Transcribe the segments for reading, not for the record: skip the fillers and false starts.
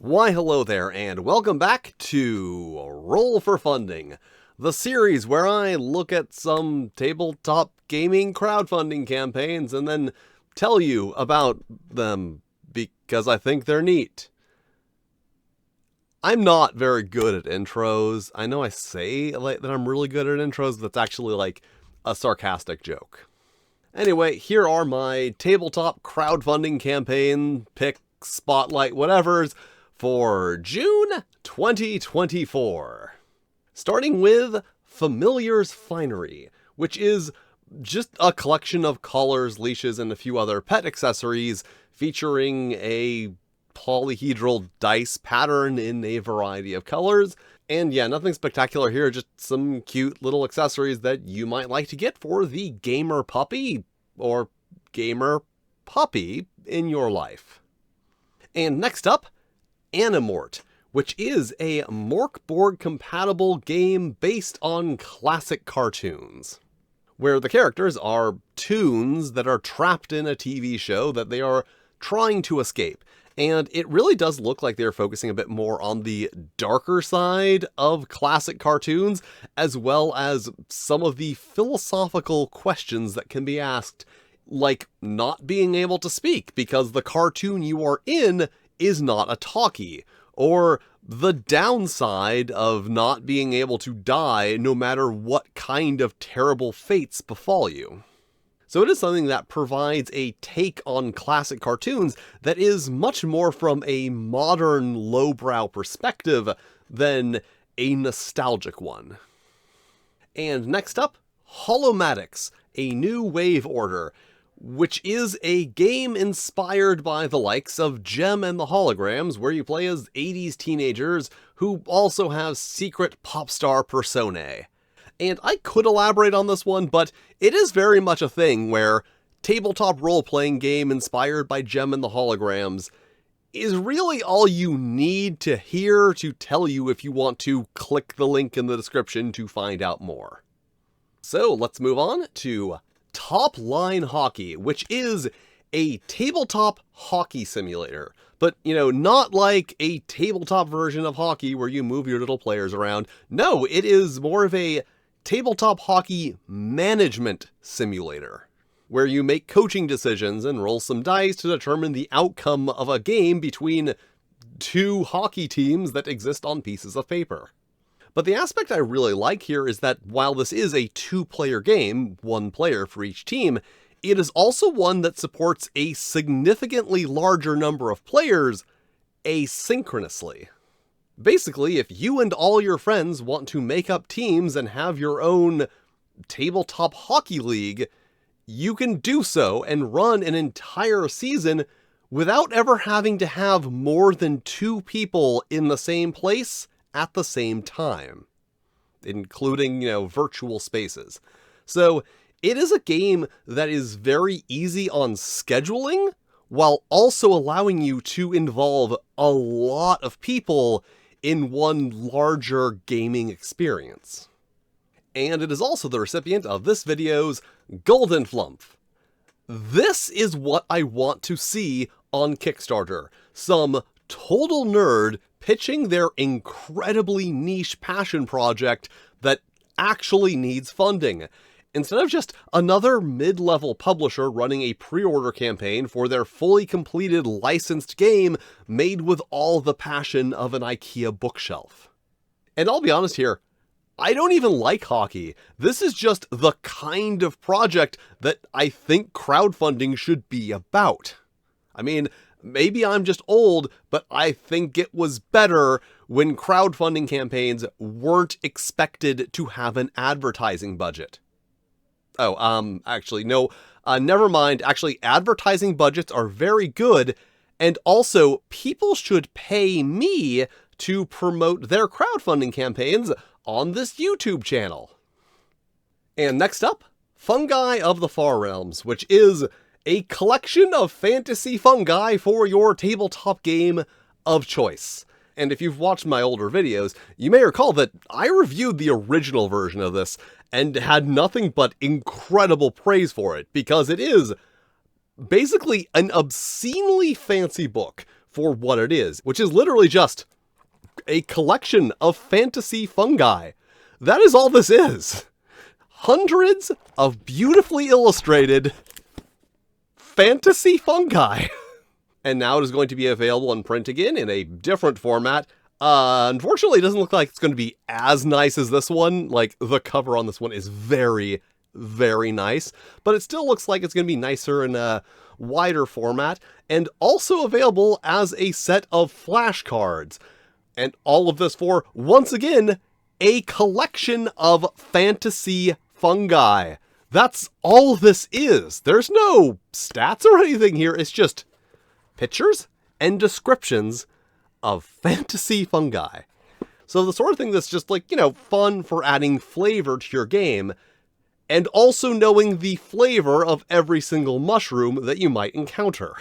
Why hello there, and welcome back to Roll for Funding, the series where I look at some tabletop gaming crowdfunding campaigns and then tell you about them because I think they're neat. I'm not very good at intros. I know I say that I'm really good at intros, but that's actually like a sarcastic joke. Anyway, here are my tabletop crowdfunding campaign pick, spotlight, whatevers for June 2024. Starting with Familiar's Finery, which is just a collection of collars, leashes, and a few other pet accessories featuring a polyhedral dice pattern in a variety of colors. And yeah, nothing spectacular here, just some cute little accessories that you might like to get for the gamer puppy or gamer puppy in your life. And next up, Anamort, which is a Morkborg-compatible game based on classic cartoons, where the characters are toons that are trapped in a TV show that they are trying to escape. And it really does look like they're focusing a bit more on the darker side of classic cartoons, as well as some of the philosophical questions that can be asked, like not being able to speak because the cartoon you are in is not a talkie, or the downside of not being able to die no matter what kind of terrible fates befall you. So it is something that provides a take on classic cartoons that is much more from a modern lowbrow perspective than a nostalgic one. And next up, Hollow-Matic, a new wave order, which is a game inspired by the likes of Gem and the Holograms, where you play as 80s teenagers who also have secret pop star personae. And I could elaborate on this one, but it is very much a thing where tabletop role-playing game inspired by Gem and the Holograms is really all you need to hear to tell you if you want to click the link in the description to find out more. So let's move on to Top Line Hockey, which is a tabletop hockey simulator. But, not like a tabletop version of hockey where you move your little players around. No, it is more of a tabletop hockey management simulator, where you make coaching decisions and roll some dice to determine the outcome of a game between two hockey teams that exist on pieces of paper. But the aspect I really like here is that while this is a two-player game, one player for each team, it is also one that supports a significantly larger number of players asynchronously. Basically, if you and all your friends want to make up teams and have your own tabletop hockey league, you can do so and run an entire season without ever having to have more than two people in the same place at the same time, including, virtual spaces. So it is a game that is very easy on scheduling, while also allowing you to involve a lot of people in one larger gaming experience. And it is also the recipient of this video's Golden Flump. This is what I want to see on Kickstarter. Some total nerd pitching their incredibly niche passion project that actually needs funding, instead of just another mid-level publisher running a pre-order campaign for their fully completed licensed game made with all the passion of an IKEA bookshelf. And I'll be honest here, I don't even like hockey. This is just the kind of project that I think crowdfunding should be about. I mean, maybe I'm just old, but I think it was better when crowdfunding campaigns weren't expected to have an advertising budget. Oh, actually, no, never mind. Actually, advertising budgets are very good, and also, people should pay me to promote their crowdfunding campaigns on this YouTube channel. And next up, Fungi of the Far Realms, which is a collection of fantasy fungi for your tabletop game of choice. And if you've watched my older videos, you may recall that I reviewed the original version of this and had nothing but incredible praise for it, because it is basically an obscenely fancy book for what it is, which is literally just a collection of fantasy fungi. That is all this is. Hundreds of beautifully illustrated fantasy fungi. And now it is going to be available in print again in a different format. Unfortunately, it doesn't look like it's going to be as nice as this one. Like, the cover on this one is very, very nice, but it still looks like it's going to be nicer in a wider format, and also available as a set of flashcards. And all of this for, once again, a collection of fantasy fungi. That's all this is. There's no stats or anything here. It's just pictures and descriptions of fantasy fungi. So the sort of thing that's just like, fun for adding flavor to your game, and also knowing the flavor of every single mushroom that you might encounter.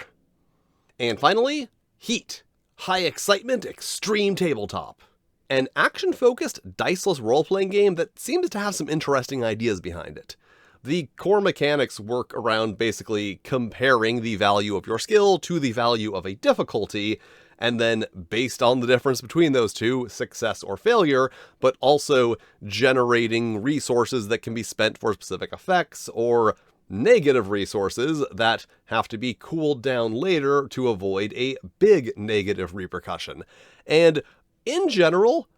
And finally, Heat. High excitement, extreme tabletop. An action-focused, diceless role-playing game that seems to have some interesting ideas behind it. The core mechanics work around basically comparing the value of your skill to the value of a difficulty, and then based on the difference between those two, success or failure, but also generating resources that can be spent for specific effects, or negative resources that have to be cooled down later to avoid a big negative repercussion. And in general,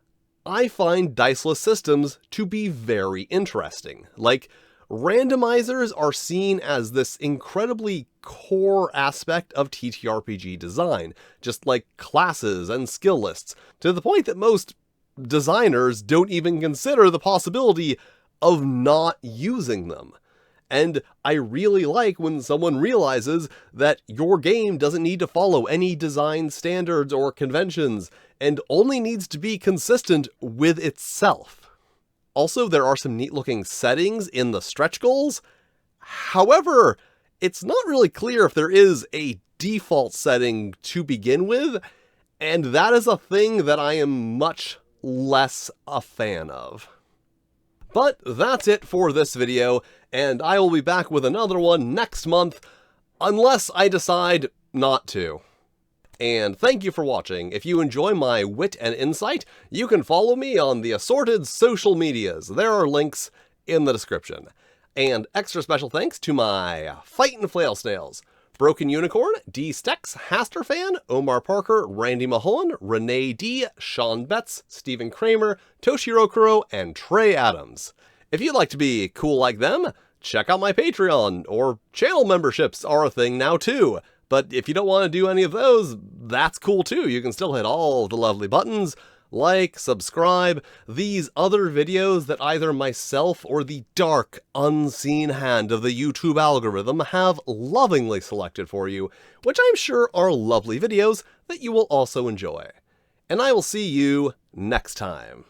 I find diceless systems to be very interesting. Like, randomizers are seen as this incredibly core aspect of TTRPG design, just like classes and skill lists, to the point that most designers don't even consider the possibility of not using them. And I really like when someone realizes that your game doesn't need to follow any design standards or conventions, and only needs to be consistent with itself. Also, there are some neat looking settings in the stretch goals. However, it's not really clear if there is a default setting to begin with, and that is a thing that I am much less a fan of. But that's it for this video, and I will be back with another one next month, unless I decide not to. And thank you for watching. If you enjoy my wit and insight, you can follow me on the assorted social medias. There are links in the description. And extra special thanks to my Fightin' Flail Snails, Broken Unicorn, D. Stex, Hasterfan, Omar Parker, Randy Mahon, Renee D, Sean Betts, Stephen Kramer, Toshiro Kuro, and Trey Adams. If you'd like to be cool like them, check out my Patreon, or channel memberships are a thing now too. But if you don't want to do any of those, that's cool too. You can still hit all the lovely buttons, like, subscribe, these other videos that either myself or the dark, unseen hand of the YouTube algorithm have lovingly selected for you, which I'm sure are lovely videos that you will also enjoy. And I will see you next time.